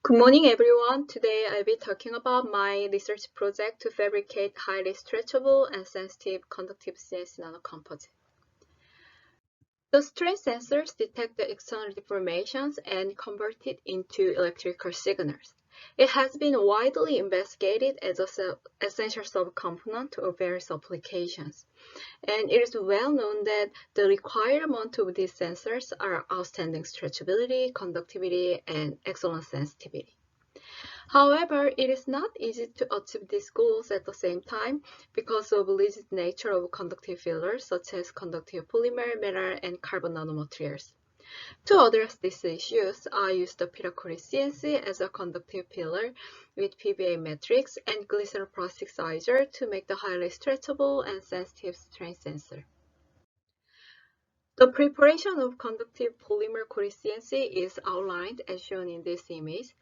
Good morning, everyone. Today I'll be talking about my research project to fabricate highly stretchable and sensitive conductive CNC nanocomposite. The strain sensors detect the external deformations and convert it into electrical signals. It has been widely investigated as an essential subcomponent of various applications. And it is well known that the requirements of these sensors are outstanding stretchability, conductivity, and excellent sensitivity. However, it is not easy to achieve these goals at the same time because of the rigid nature of conductive fillers such as conductive polymer, metal, and carbon nanomaterials. To address these issues, I used the PEDOT CNC as a conductive filler with PVA matrix and Glycerol plasticizer to make the highly stretchable and sensitive strain sensor. The preparation of conductive polymer CNC is outlined as shown in this image.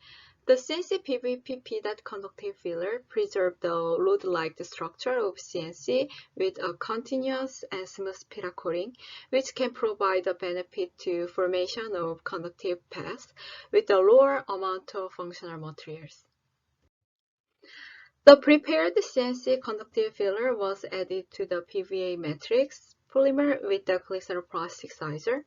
The CNC PVP PEDOT conductive filler preserves the rod-like structure of CNC with a continuous and smooth PEDOT coating, which can provide a benefit to formation of conductive paths with a lower amount of functional materials. The prepared CNC conductive filler was added to the PVA matrix polymer with the Glycerol plasticizer.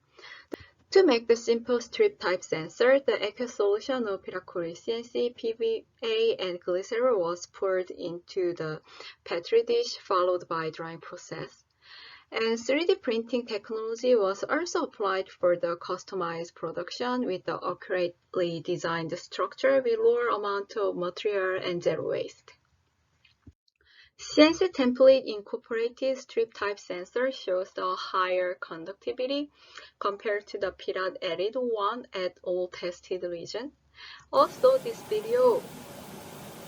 To make the simple strip-type sensor, the aqueous solution of PEDOT CNC, PVA, and Glycerol was poured into the Petri dish, followed by drying process. And 3D printing technology was also applied for the customized production with the accurately designed structure with lower amount of material and zero waste. CNC template incorporated strip-type sensor shows the higher conductivity compared to the PEDOT added one at all tested regions. Also, this video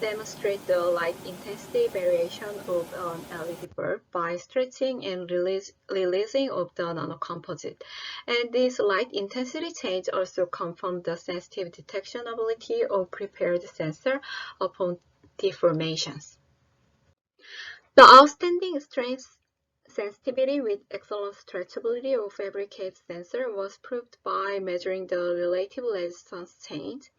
demonstrates the light intensity variation of an LED bulb by stretching and releasing of the nanocomposite. And this light intensity change also confirmed the sensitive detection ability of prepared sensor upon deformations. The outstanding strain sensitivity with excellent stretchability of fabricated sensor was proved by measuring the relative resistance change.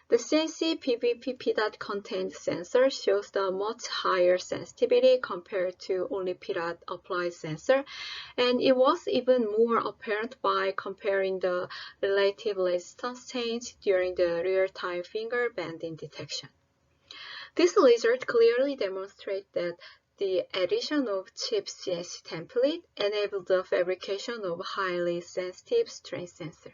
The CNC PVP PEDOT contained sensor shows the much higher sensitivity compared to only PEDOT applied sensor, and it was even more apparent by comparing the relative resistance change during the real-time finger bending detection. This result clearly demonstrates that the addition of cheap CNC template enabled the fabrication of highly sensitive strain sensor.